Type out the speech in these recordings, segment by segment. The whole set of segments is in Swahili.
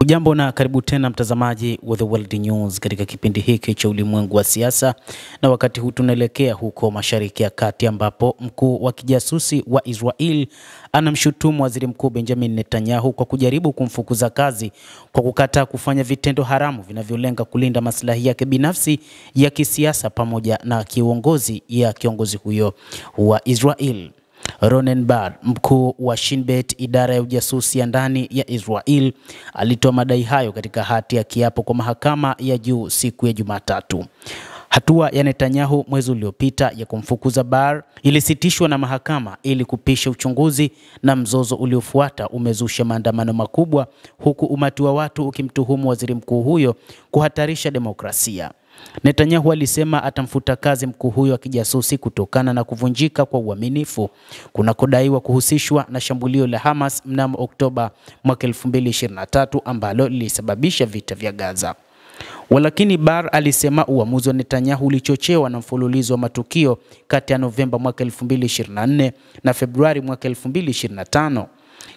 Hujambo na karibu tena mtazamaji wa The World News katika kipindi hiki cha ulimwengu wa siasa, na wakati huu tunaelekea huko Mashariki ya Kati ambapo mkuu wa kijasusi wa Israel anamshutumu Waziri Mkuu Benjamin Netanyahu kwa kujaribu kumfukuza kazi kwa kukataa kufanya vitendo haramu vinavyolenga kulinda maslahi yake binafsi ya kisiasa pamoja na kiuongozi ya kiongozi huyo wa Israel. Ronen Bar, mkuu wa Shin Bet, idara ya ujasusi ya ndani ya Israel, alitoa madai hayo katika hati ya kiapo kwa mahakama ya juu siku ya Jumatatu. Hatua ya Netanyahu mwezi uliopita ya kumfukuza Bar ilisitishwa na mahakama ili kupisha uchunguzi, na mzozo uliofuata umezusha maandamano makubwa, huku umati wa watu ukimtuhumu waziri mkuu huyo kuhatarisha demokrasia. Netanyahu alisema atamfuta kazi mkuu huyo wa kijasusi kutokana na kuvunjika kwa uaminifu kunakodaiwa kuhusishwa na shambulio la Hamas mnamo Oktoba mwaka 2023 ambalo lilisababisha vita vya Gaza. Walakini Bar alisema uamuzi wa Netanyahu ulichochewa na mfululizo wa matukio kati ya Novemba mwaka 2024 na Februari mwaka 2025.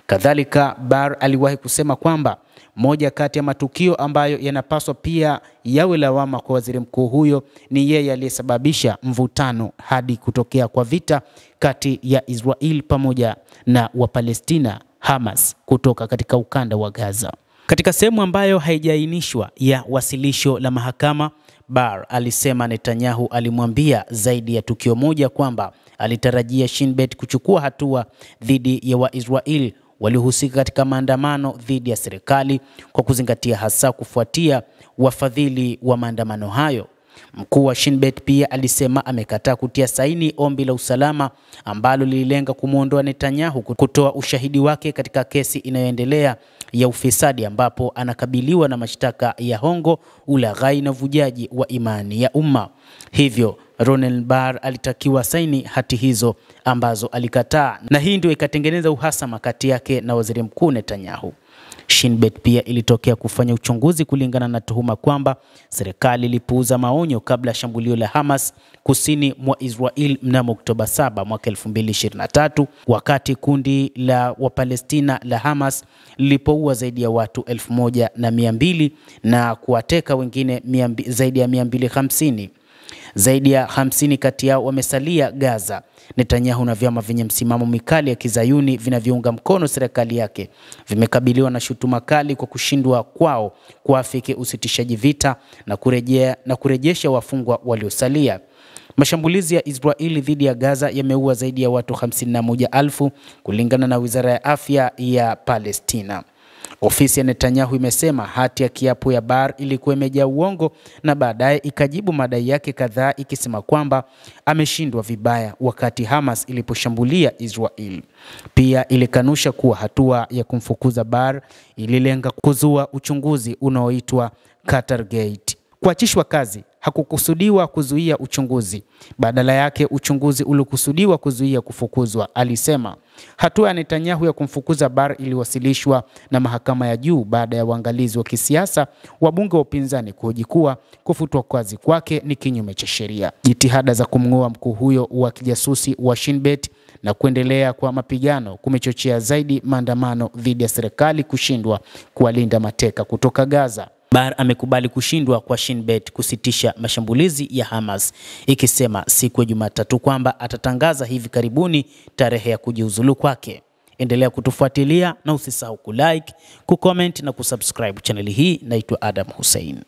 Kadhalika, Bar aliwahi kusema kwamba moja kati ya matukio ambayo yanapaswa pia yawe lawama kwa waziri mkuu huyo ni yeye aliyesababisha mvutano hadi kutokea kwa vita kati ya Israel pamoja na Wapalestina, Hamas, kutoka katika ukanda wa Gaza. Katika sehemu ambayo haijaainishwa ya wasilisho la mahakama, Bar alisema Netanyahu alimwambia zaidi ya tukio moja kwamba alitarajia Shin Bet kuchukua hatua dhidi ya Waisrael waliohusika katika maandamano dhidi ya serikali, kwa kuzingatia hasa kufuatia wafadhili wa maandamano hayo. Mkuu wa Shin Bet pia alisema amekataa kutia saini ombi la usalama ambalo lililenga kumuondoa Netanyahu kutoa ushahidi wake katika kesi inayoendelea ya ufisadi, ambapo anakabiliwa na mashtaka ya hongo, ulaghai na uvujaji wa imani ya umma. Hivyo Ronen Bar alitakiwa saini hati hizo ambazo alikataa, na hii ndio ikatengeneza uhasama kati yake na waziri mkuu Netanyahu. Shin Bet pia ilitokea kufanya uchunguzi kulingana na tuhuma kwamba serikali ilipuuza maonyo kabla shambulio la Hamas kusini mwa Israel mnamo Oktoba 7 mwaka 2023, wakati kundi la Wapalestina la Hamas lilipoua zaidi ya watu 1200 na kuwateka wengine zaidi ya 250. Zaidi ya 50 kati yao wamesalia Gaza. Netanyahu na vyama vyenye msimamo mikali ya kizayuni vinavyounga mkono serikali yake vimekabiliwa na shutuma kali kwa kushindwa kwao kuafiki usitishaji vita na kurejesha wafungwa waliosalia. Mashambulizi ya Israeli dhidi ya Gaza yameua zaidi ya watu 51,000 kulingana na Wizara ya Afya ya Palestina. Ofisi ya Netanyahu imesema hati ya kiapo ya Bar ilikuwa imejaa uongo, na baadaye ikajibu madai yake kadhaa ikisema kwamba ameshindwa vibaya wakati Hamas iliposhambulia Israel. Pia ilikanusha kuwa hatua ya kumfukuza Bar ililenga kuzua uchunguzi unaoitwa Qatar Gate. Kuachishwa kazi hakukusudiwa kuzuia uchunguzi, badala yake uchunguzi ulikusudiwa kuzuia kufukuzwa, alisema. Hatua ya Netanyahu ya kumfukuza Bar iliwasilishwa na mahakama ya juu baada ya waangalizi wa kisiasa wabunge wa upinzani kuhoji kuwa kufutwa kazi kwake ni kinyume cha sheria. Jitihada za kumng'oa mkuu huyo wa kijasusi wa Shin Bet na kuendelea kwa mapigano kumechochea zaidi maandamano dhidi ya serikali kushindwa kuwalinda mateka kutoka Gaza. Bar amekubali kushindwa kwa Shin Bet kusitisha mashambulizi ya Hamas, ikisema siku ya Jumatatu kwamba atatangaza hivi karibuni tarehe ya kujiuzulu kwake. Endelea kutufuatilia na usisahau kulike, kucomment na kusubscribe channel hii. Naitwa Adam Hussein.